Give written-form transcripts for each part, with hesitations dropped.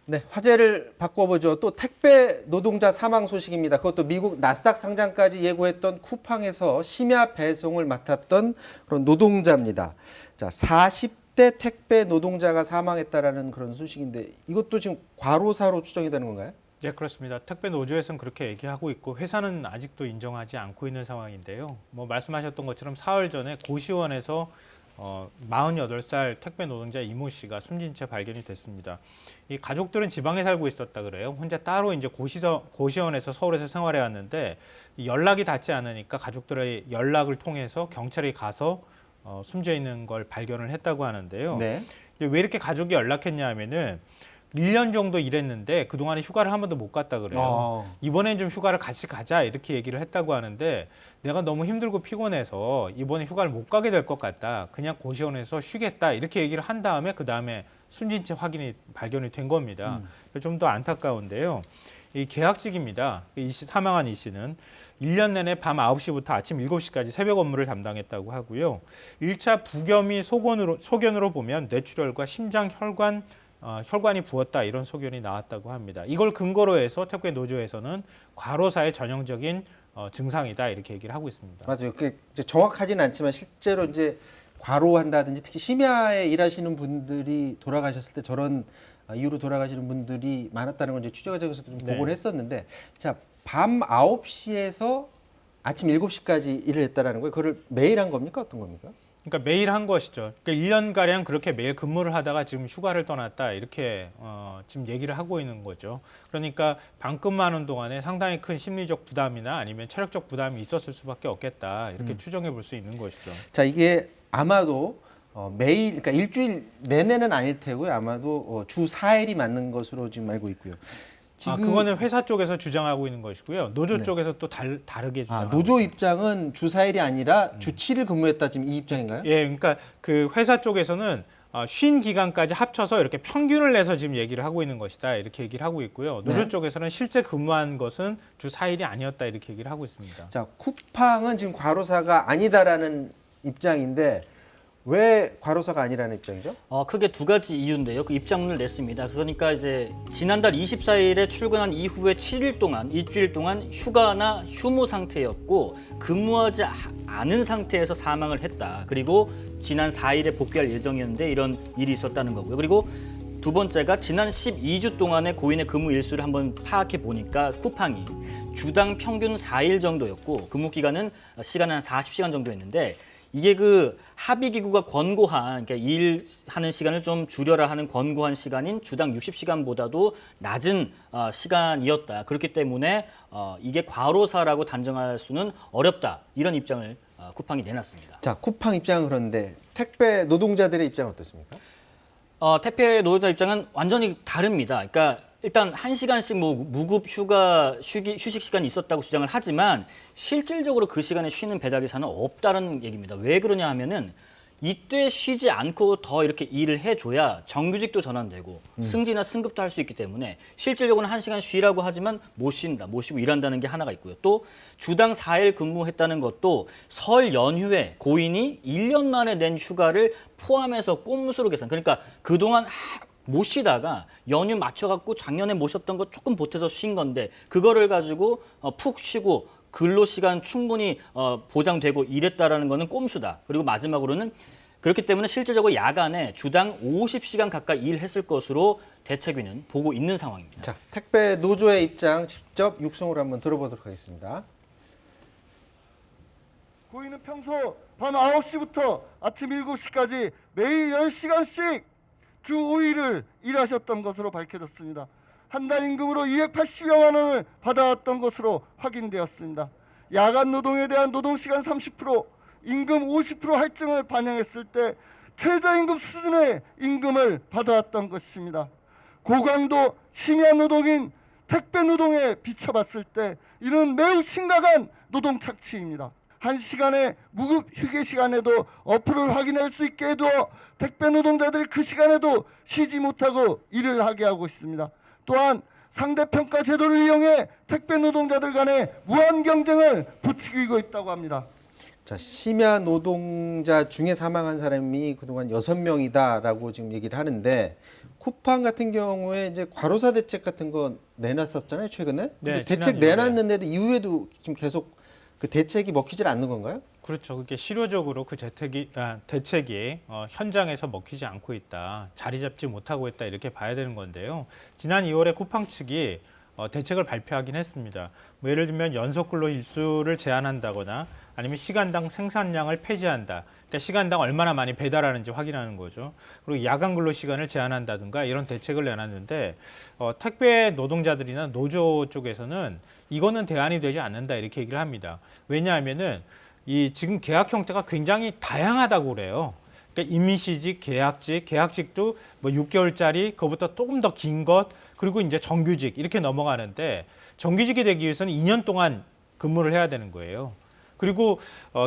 네, 화제를 바꿔보죠. 또 택배 노동자 사망 소식입니다. 그것도 미국 나스닥 상장까지 예고했던 쿠팡에서 심야 배송을 맡았던 그런 노동자입니다. 자, 40대 택배 노동자가 사망했다라는 그런 소식인데 이것도 지금 과로사로 추정이 되는 건가요? 네, 그렇습니다. 택배 노조에서는 그렇게 얘기하고 있고 회사는 아직도 인정하지 않고 있는 상황인데요. 뭐 말씀하셨던 것처럼 사흘 전에 고시원에서 48살 택배 노동자 이모 씨가 숨진 채 발견이 됐습니다. 이 가족들은 지방에 살고 있었다 그래요. 혼자 따로 이제 고시원에서 서울에서 생활해 왔는데 연락이 닿지 않으니까 가족들의 연락을 통해서 경찰이 가서 숨져 있는 걸 발견을 했다고 하는데요. 네. 이제 왜 이렇게 가족이 연락했냐 하면은 1년 정도 일했는데 그동안에 휴가를 한 번도 못 갔다 그래요. 이번엔 좀 휴가를 같이 가자 이렇게 얘기를 했다고 하는데 내가 너무 힘들고 피곤해서 이번에 휴가를 못 가게 될 것 같다. 그냥 고시원에서 쉬겠다 이렇게 얘기를 한 다음에 그 다음에 숨진 채 발견이 된 겁니다. 좀 더 안타까운데요. 이 계약직입니다. 사망한 이 씨는 1년 내내 밤 9시부터 아침 7시까지 새벽 업무를 담당했다고 하고요. 1차 부검이 소견으로 보면 뇌출혈과 심장 혈관이 부었다 이런 소견이 나왔다고 합니다. 이걸 근거로 해서 택배 노조에서는 과로사의 전형적인 증상이다 이렇게 얘기를 하고 있습니다. 맞아요. 그게 이제 정확하진 않지만 실제로 이제 과로한다든지 특히 심야에 일하시는 분들이 돌아가셨을 때 저런 이유로 돌아가시는 분들이 많았다는 걸 이제 취재과정에서도 좀 보고를 했었는데 자, 밤 9시에서 아침 7시까지 일을 했다라는 거예요. 그걸 매일 한 겁니까? 어떤 겁니까? 그러니까 매일 한 것이죠. 그러니까 1년가량 그렇게 매일 근무를 하다가 지금 휴가를 떠났다 이렇게 지금 얘기를 하고 있는 거죠. 그러니까 밤근무하는 동안에 상당히 큰 심리적 부담이나 아니면 체력적 부담이 있었을 수밖에 없겠다 이렇게 추정해 볼 수 있는 것이죠. 자, 이게 아마도 매일, 그러니까 일주일 내내는 아닐 테고요. 아마도 주 4일이 맞는 것으로 지금 알고 있고요. 지금 그거는 회사 쪽에서 주장하고 있는 것이고요. 노조 쪽에서 또 다르게 주장하고 노조 입장은 주 4일이 아니라 주 7일 근무했다 지금 이 입장인가요? 예, 그러니까 그 회사 쪽에서는 쉰 기간까지 합쳐서 이렇게 평균을 내서 지금 얘기를 하고 있는 것이다 이렇게 얘기를 하고 있고요. 노조 네. 쪽에서는 실제 근무한 것은 주 4일이 아니었다 이렇게 얘기를 하고 있습니다. 자, 쿠팡은 지금 과로사가 아니다라는 입장인데 왜 과로사가 아니라는 입장이죠? 크게 두 가지 이유인데요. 그 입장문을 냈습니다. 그러니까 이제 지난달 24일에 출근한 이후에 7일 동안, 일주일 동안 휴가나 휴무 상태였고 근무하지 않은 상태에서 사망을 했다. 그리고 지난 4일에 복귀할 예정이었는데 이런 일이 있었다는 거고요. 그리고 두 번째가 지난 12주 동안의 고인의 근무 일수를 한번 파악해 보니까 쿠팡이 주당 평균 4일 정도였고 근무 기간은 시간은 한 40시간 정도였는데 이게 그 합의기구가 권고한 그러니까 일하는 시간을 좀 줄여라 하는 권고한 시간인 주당 60시간보다도 낮은 시간이었다. 그렇기 때문에 이게 과로사라고 단정할 수는 어렵다. 이런 입장을 쿠팡이 내놨습니다. 자, 쿠팡 입장은 그런데 택배 노동자들의 입장은 어떻습니까? 택배 노동자 입장은 완전히 다릅니다. 그러니까 일단 1시간씩 뭐 무급 휴식 시간이 있었다고 주장을 하지만 실질적으로 그 시간에 쉬는 배달기사는 없다는 얘기입니다. 왜 그러냐 하면은 이때 쉬지 않고 더 이렇게 일을 해줘야 정규직도 전환되고 승진이나 승급도 할 수 있기 때문에 실질적으로는 1시간 쉬라고 하지만 못 쉰다, 못 쉬고 일한다는 게 하나가 있고요. 또 주당 4일 근무했다는 것도 설 연휴에 고인이 1년 만에 낸 휴가를 포함해서 꼼수로 계산. 그러니까 그동안 못 쉬다가 연휴 맞춰갖고 작년에 못 쉬었던 거 조금 보태서 쉰 건데 그거를 가지고 푹 쉬고 근로시간 충분히 보장되고 이랬다라는 거는 꼼수다. 그리고 마지막으로는 그렇기 때문에 실질적으로 야간에 주당 50시간 가까이 일했을 것으로 대책위는 보고 있는 상황입니다. 자, 택배 노조의 입장 직접 육성으로 한번 들어보도록 하겠습니다. 고인은 평소 밤 9시부터 아침 7시까지 매일 10시간씩 주 5일을 일하셨던 것으로 밝혀졌습니다. 한 달 임금으로 280여만 원을 받아왔던 것으로 확인되었습니다. 야간 노동에 대한 노동시간 30%, 임금 50% 할증을 반영했을 때 최저임금 수준의 임금을 받아왔던 것입니다. 고강도 심야 노동인 택배 노동에 비춰봤을 때 이는 매우 심각한 노동 착취입니다. 1시간의 무급 휴게 시간에도 어플을 확인할 수 있게 해두어 택배 노동자들이 그 시간에도 쉬지 못하고 일을 하게 하고 있습니다. 또한 상대평가 제도를 이용해 택배 노동자들 간의 무한 경쟁을 부추기고 있다고 합니다. 자, 심야 노동자 중에 사망한 사람이 그동안 6명이다라고 지금 얘기를 하는데 쿠팡 같은 경우에 이제 과로사 대책 같은 거 내놨었잖아요, 최근에. 근데 네, 대책 지난 2월에. 내놨는데도 이후에도 지금 계속 그 대책이 먹히질 않는 건가요? 그렇죠. 그게 실효적으로 그 대책이 현장에서 먹히지 않고 있다, 자리 잡지 못하고 있다 이렇게 봐야 되는 건데요. 지난 2월에 쿠팡 측이 대책을 발표하긴 했습니다. 뭐 예를 들면 연속 근로 일수를 제한한다거나 아니면 시간당 생산량을 폐지한다. 그러니까 시간당 얼마나 많이 배달하는지 확인하는 거죠. 그리고 야간 근로 시간을 제한한다든가 이런 대책을 내놨는데 택배 노동자들이나 노조 쪽에서는 이거는 대안이 되지 않는다 이렇게 얘기를 합니다. 왜냐하면은 이 지금 계약 형태가 굉장히 다양하다고 그래요. 그러니까 임시직, 계약직도 뭐 6개월짜리, 그거부터 조금 더 긴 것, 그리고 이제 정규직 이렇게 넘어가는데 정규직이 되기 위해서는 2년 동안 근무를 해야 되는 거예요. 그리고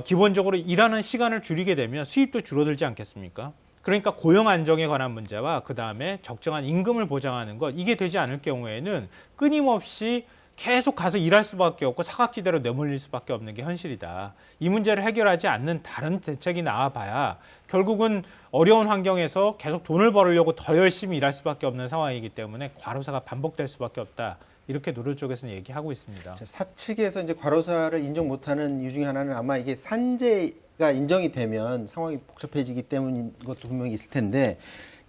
기본적으로 일하는 시간을 줄이게 되면 수입도 줄어들지 않겠습니까? 그러니까 고용 안정에 관한 문제와 그다음에 적정한 임금을 보장하는 것, 이게 되지 않을 경우에는 끊임없이 계속 가서 일할 수밖에 없고 사각지대로 내몰릴 수밖에 없는 게 현실이다. 이 문제를 해결하지 않는 다른 대책이 나와봐야 결국은 어려운 환경에서 계속 돈을 벌으려고 더 열심히 일할 수밖에 없는 상황이기 때문에 과로사가 반복될 수밖에 없다. 이렇게 노조 쪽에서는 얘기하고 있습니다. 사측에서 이제 과로사를 인정 못하는 이유 중에 하나는 아마 이게 산재가 인정이 되면 상황이 복잡해지기 때문인 것도 분명히 있을 텐데,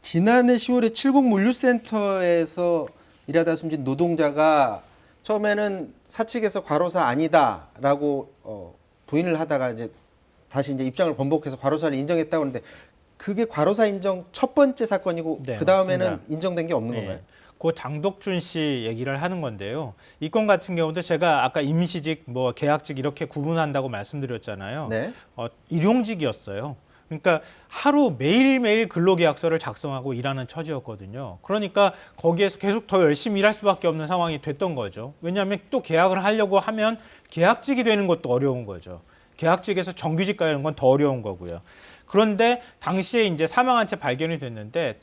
지난해 10월에 칠곡 물류센터에서 일하다 숨진 노동자가 처음에는 사측에서 과로사 아니다라고 부인을 하다가 이제 다시 이제 입장을 번복해서 과로사를 인정했다고 하는데, 그게 과로사 인정 첫 번째 사건이고 네, 그 다음에는 맞습니다. 인정된 게 없는 네. 건가요? 그 장덕준 씨 얘기를 하는 건데요. 이 건 같은 경우도 제가 아까 임시직, 뭐 계약직 이렇게 구분한다고 말씀드렸잖아요. 네. 일용직이었어요. 그러니까 하루 매일매일 근로계약서를 작성하고 일하는 처지였거든요. 그러니까 거기에서 계속 더 열심히 일할 수밖에 없는 상황이 됐던 거죠. 왜냐하면 또 계약을 하려고 하면 계약직이 되는 것도 어려운 거죠. 계약직에서 정규직 가는 건 더 어려운 거고요. 그런데 당시에 이제 사망한 채 발견이 됐는데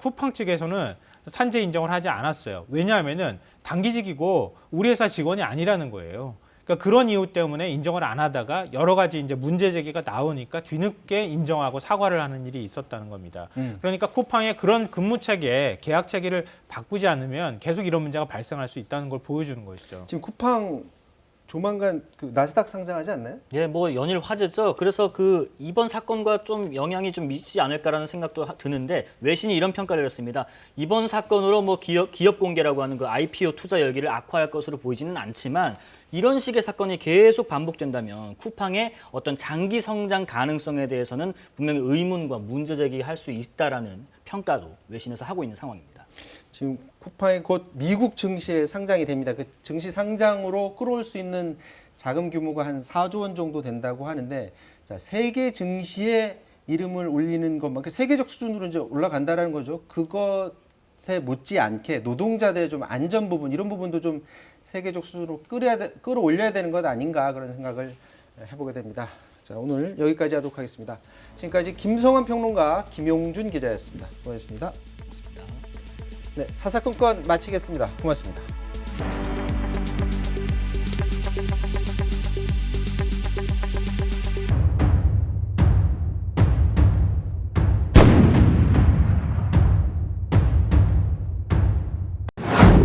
쿠팡 측에서는 산재 인정을 하지 않았어요. 왜냐하면은 단기직이고 우리 회사 직원이 아니라는 거예요. 그러니까 그런 이유 때문에 인정을 안 하다가 여러 가지 이제 문제 제기가 나오니까 뒤늦게 인정하고 사과를 하는 일이 있었다는 겁니다. 그러니까 쿠팡의 그런 근무 체계, 계약 체계를 바꾸지 않으면 계속 이런 문제가 발생할 수 있다는 걸 보여주는 것이죠. 지금 쿠팡 조만간 그 나스닥 상장하지 않나요? 예, 뭐 연일 화제죠. 그래서 그 이번 사건과 좀 영향이 좀 미치지 않을까라는 생각도 드는데, 외신이 이런 평가를 했습니다. 이번 사건으로 뭐 기업 공개라고 하는 그 IPO 투자 열기를 악화할 것으로 보이지는 않지만, 이런 식의 사건이 계속 반복된다면 쿠팡의 어떤 장기 성장 가능성에 대해서는 분명히 의문과 문제 제기할 수 있다라는 평가도 외신에서 하고 있는 상황입니다. 지금 쿠팡이 곧 미국 증시에 상장이 됩니다. 그 증시 상장으로 끌어올 수 있는 자금 규모가 한 4조 원 정도 된다고 하는데, 자, 세계 증시에 이름을 올리는 것만, 그 세계적 수준으로 이제 올라간다라는 거죠. 그것에 못지않게 노동자들의 좀 안전 부분, 이런 부분도 좀 세계적 수준으로 끌어올려야 되는 것 아닌가, 그런 생각을 해보게 됩니다. 자, 오늘 여기까지 하도록 하겠습니다. 지금까지 김성환 평론가, 김용준 기자였습니다. 수고하셨습니다. 네, 사사건건 마치겠습니다. 고맙습니다.